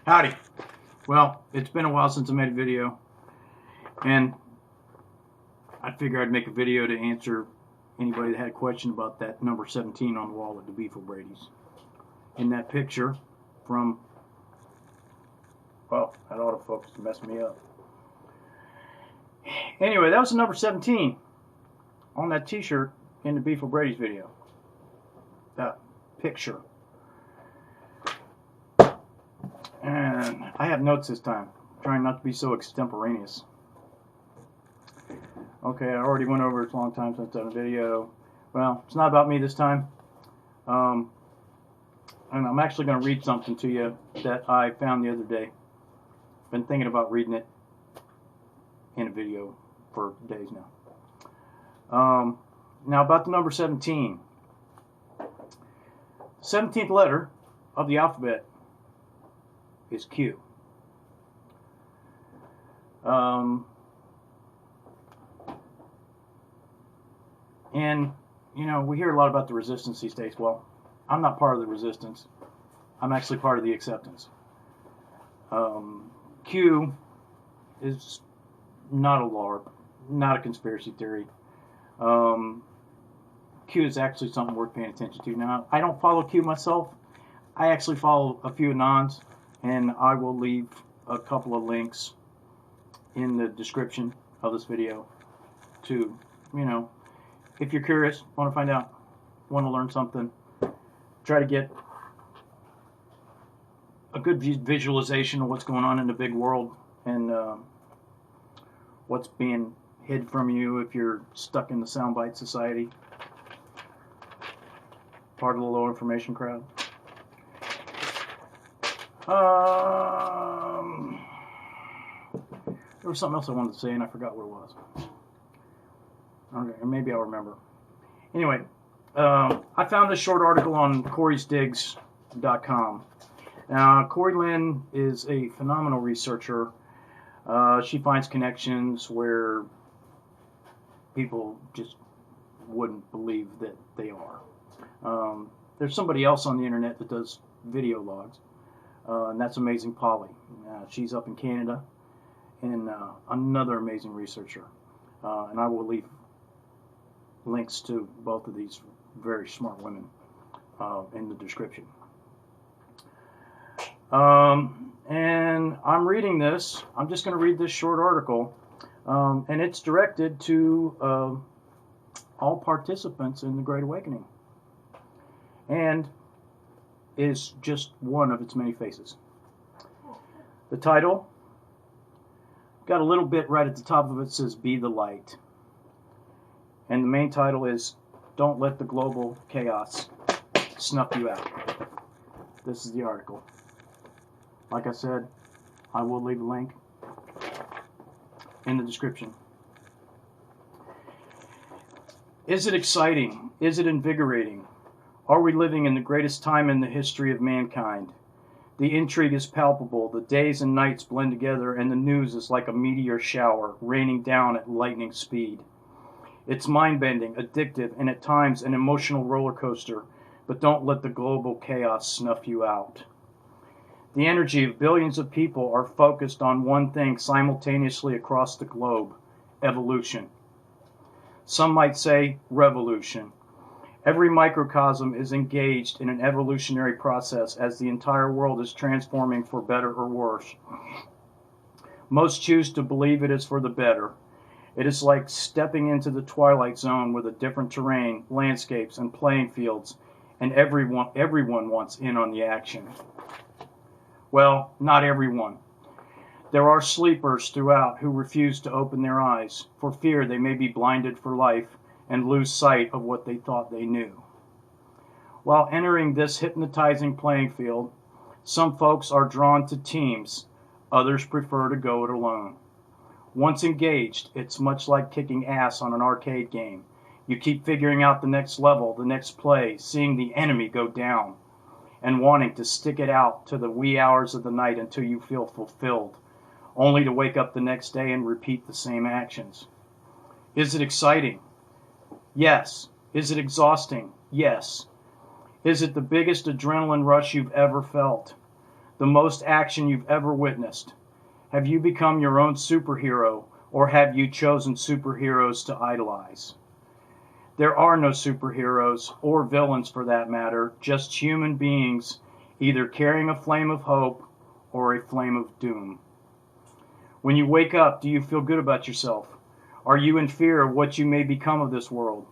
Howdy. Well, it's been a while since I made a video, and I figured I'd make a video to answer anybody that had a question about that number 17 on the wall at the Beef O'Brady's. In that picture from, well, that autofocus messed me up. Anyway, that was the number 17 on that t-shirt in the Beef O'Brady's video. That picture. And I have notes this time, trying not to be so extemporaneous. Okay, I already went over it. It's a long time since I've done a video. Well, it's not about me this time. And I'm actually going to read something to you that I found the other day. Been thinking about reading it in a video for days now. Now about the number 17. 17th letter of the alphabet is Q. And, you know, we hear a lot about the resistance these days. Well, I'm not part of the resistance. I'm actually part of the acceptance. Q is not a LARP, not a conspiracy theory. Q is actually something worth paying attention to. Now, I don't follow Q myself. I actually follow a few Anons, and I will leave a couple of links in the description of this video to, you know, if you're curious, want to find out, want to learn something, try to get a good visualization of what's going on in the big world and what's being hid from you if you're stuck in the soundbite society, part of the low information crowd. There was something else I wanted to say and I forgot what it was. Okay, maybe I'll remember. Anyway, I found this short article on Corey'sDigs.com. Now, Corey Lynn is a phenomenal researcher. She finds connections where people just wouldn't believe that they are. There's somebody else on the internet that does video logs, and that's AmazingPolly. She's up in Canada, and another amazing researcher. And I will leave links to both of these very smart women in the description. And I'm reading this. I'm just going to read this short article, and it's directed to all participants in the Great Awakening, and is just one of its many faces. The title, got a little bit right at the top of it, says "Be the Light." And the main title is, "Don't Let the Global Chaos Snuff You Out." This is the article. Like I said, I will leave a link in the description. Is it exciting? Is it invigorating? Are we living in the greatest time in the history of mankind? The intrigue is palpable, the days and nights blend together, and the news is like a meteor shower raining down at lightning speed. It's mind-bending, addictive, and at times an emotional roller coaster, but don't let the global chaos snuff you out. The energy of billions of people are focused on one thing simultaneously across the globe: evolution. Some might say revolution. Every microcosm is engaged in an evolutionary process as the entire world is transforming for better or worse. Most choose to believe it is for the better. It is like stepping into the twilight zone with a different terrain, landscapes, and playing fields, and everyone wants in on the action. Well, not everyone. There are sleepers throughout who refuse to open their eyes for fear they may be blinded for life and lose sight of what they thought they knew. While entering this hypnotizing playing field, some folks are drawn to teams, others prefer to go it alone. Once engaged, it's much like kicking ass on an arcade game. You keep figuring out the next level, the next play, seeing the enemy go down, and wanting to stick it out to the wee hours of the night until you feel fulfilled, only to wake up the next day and repeat the same actions. Is it exciting? Yes. Is it exhausting? Yes. Is it the biggest adrenaline rush you've ever felt? the most action you've ever witnessed? Have you become your own superhero, or have you chosen superheroes to idolize? There are no superheroes, or villains for that matter, just human beings either carrying a flame of hope or a flame of doom. When you wake up, do you feel good about yourself? Are you in fear of what you may become of this world?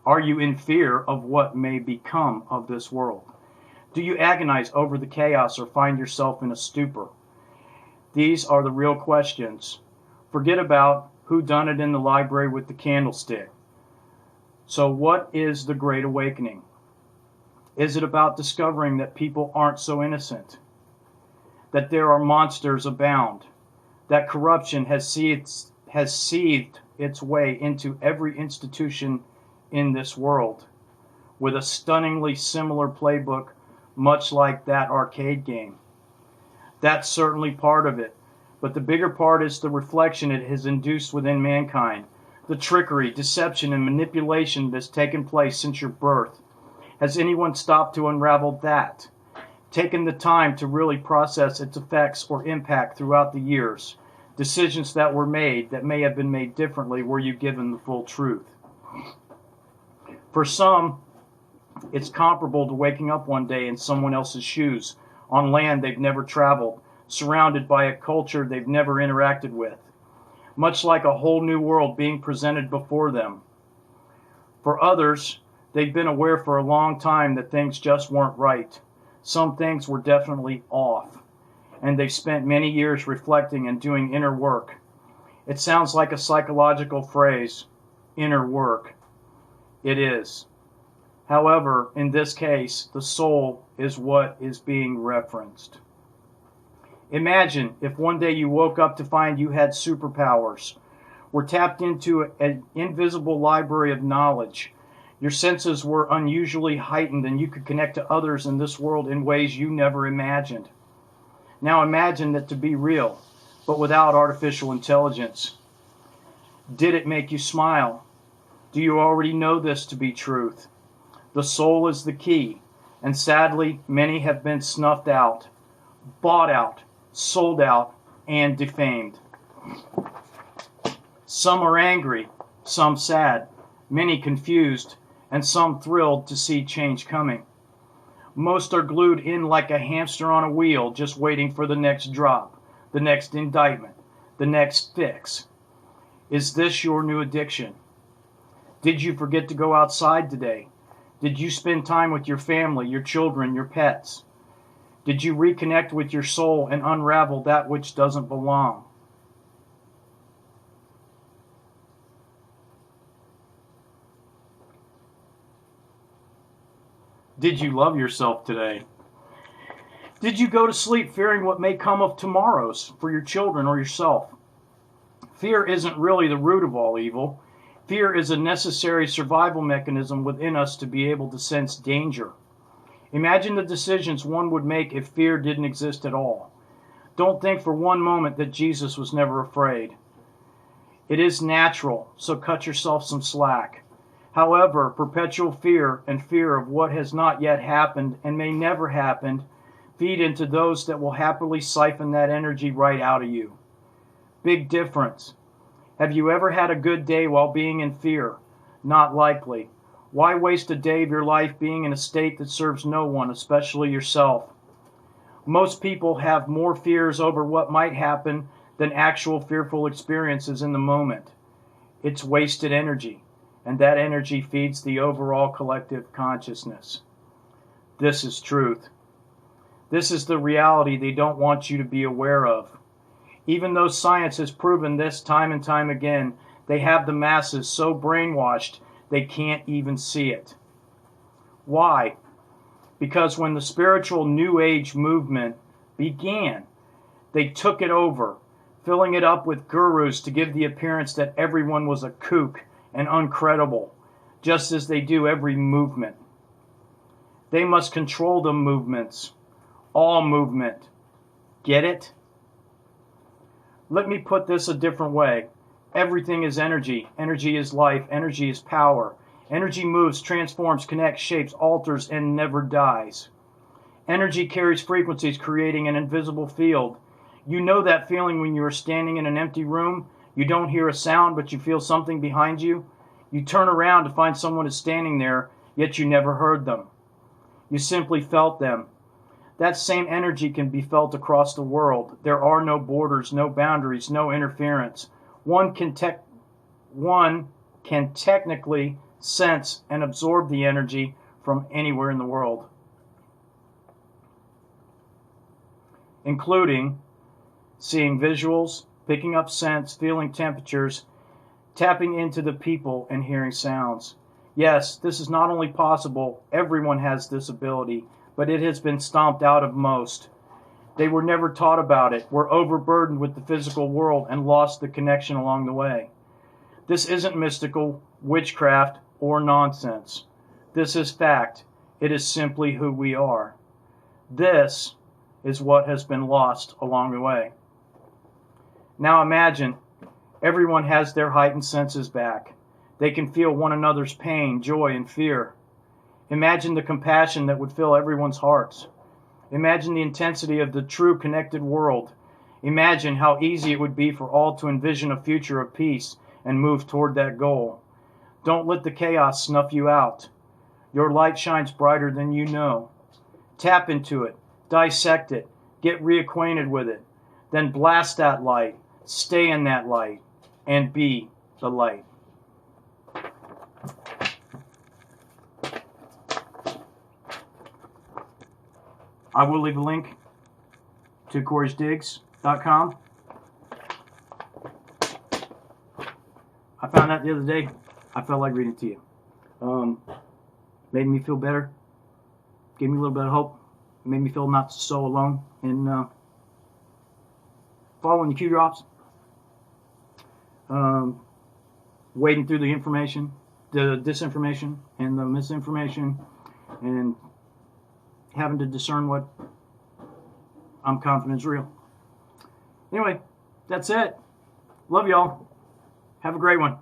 Are you in fear of what may become of this world? Do you agonize over the chaos or find yourself in a stupor? These are the real questions. Forget about who done it in the library with the candlestick. So what is the Great Awakening? Is it about discovering that people aren't so innocent? That there are monsters abound? That corruption has seethed its way into every institution in this world, with a stunningly similar playbook, much like that arcade game? That's certainly part of it, but the bigger part is the reflection it has induced within mankind, the trickery, deception, and manipulation that's taken place since your birth. Has anyone stopped to unravel that? Taken the time to really process its effects or impact throughout the years? Decisions that were made that may have been made differently were you given the full truth? For some, it's comparable to waking up one day in someone else's shoes, on land they've never traveled, surrounded by a culture they've never interacted with, much like a whole new world being presented before them. For others, they've been aware for a long time that things just weren't right. Some things were definitely off, and they've spent many years reflecting and doing inner work. It sounds like a psychological phrase, inner work. It is. However, in this case, the soul is what is being referenced. Imagine if one day you woke up to find you had superpowers, were tapped into an invisible library of knowledge. Your senses were unusually heightened and you could connect to others in this world in ways you never imagined. Now imagine that to be real, but without artificial intelligence. Did it make you smile? Do you already know this to be truth? The soul is the key, and sadly, many have been snuffed out, bought out, sold out, and defamed. Some are angry, some sad, many confused, and some thrilled to see change coming. Most are glued in like a hamster on a wheel, just waiting for the next drop, the next indictment, the next fix. Is this your new addiction? Did you forget to go outside today? Did you spend time with your family, your children, your pets? Did you reconnect with your soul and unravel that which doesn't belong? Did you love yourself today? Did you go to sleep fearing what may come of tomorrows for your children or yourself? Fear isn't really the root of all evil. Fear is a necessary survival mechanism within us to be able to sense danger. Imagine the decisions one would make if fear didn't exist at all. Don't think for one moment that Jesus was never afraid. It is natural, so cut yourself some slack. However, perpetual fear and fear of what has not yet happened and may never happen feed into those that will happily siphon that energy right out of you. Big difference. Have you ever had a good day while being in fear? Not likely. Why waste a day of your life being in a state that serves no one, especially yourself? Most people have more fears over what might happen than actual fearful experiences in the moment. It's wasted energy, and that energy feeds the overall collective consciousness. This is truth. This is the reality they don't want you to be aware of. Even though science has proven this time and time again, they have the masses so brainwashed they can't even see it. Why? Because when the spiritual New Age movement began, they took it over, filling it up with gurus to give the appearance that everyone was a kook and uncredible, just as they do every movement. They must control the movements, all movement. Get it? Let me put this a different way. Everything is energy. Energy is life. Energy is power. Energy moves, transforms, connects, shapes, alters, and never dies. Energy carries frequencies, creating an invisible field. You know that feeling when you are standing in an empty room. You don't hear a sound, but you feel something behind you. You turn around to find someone is standing there, yet you never heard them. You simply felt them. That same energy can be felt across the world. There are no borders, no boundaries, no interference. One can technically sense and absorb the energy from anywhere in the world, including seeing visuals, picking up scents, feeling temperatures, tapping into the people, and hearing sounds. Yes, this is not only possible, everyone has this ability, but it has been stomped out of most. They were never taught about it, were overburdened with the physical world, and lost the connection along the way. This isn't mystical, witchcraft, or nonsense. This is fact. It is simply who we are. This is what has been lost along the way. Now imagine, everyone has their heightened senses back. They can feel one another's pain, joy, and fear. Imagine the compassion that would fill everyone's hearts. Imagine the intensity of the true connected world. Imagine how easy it would be for all to envision a future of peace and move toward that goal. Don't let the chaos snuff you out. Your light shines brighter than you know. Tap into it, dissect it, get reacquainted with it, then blast that light, stay in that light, and be the light. I will leave a link to Corey'sDigs.com. I found that the other day. I felt like reading it to you. Made me feel better. Gave me a little bit of hope. Made me feel not so alone in following the Q drops. Wading through the information, the disinformation, and the misinformation, and having to discern what I'm confident is real. Anyway, that's it. Love y'all. Have a great one.